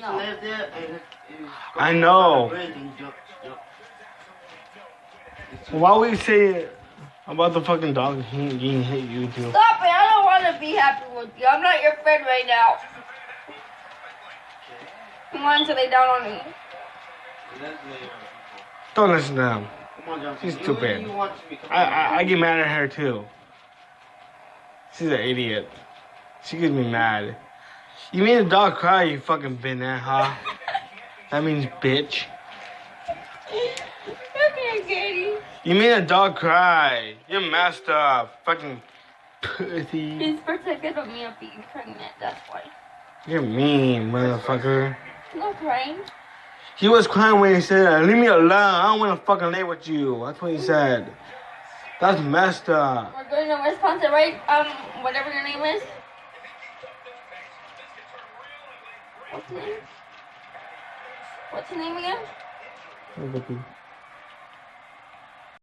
No. I know. Why would you say it about the fucking dog getting hit you too? Stop it! I don't want to be happy with you. I'm not your friend right now. Come on to lay down on me. Don't listen to him. She's stupid. I get mad at her too. She's an idiot. She gets me mad. You made a dog cry, you fucking banana, huh? That means bitch. Okay, Katie. You made a dog cry. You're messed up. Fucking pussy. He's protective of me of being pregnant, that's why. You're mean, motherfucker. No crying. He was crying when he said, leave me alone. I don't want to fucking lay with you. That's what he said. That's messed up. We're going to Wisconsin, right? Whatever your name is. What's your name? What's your name again?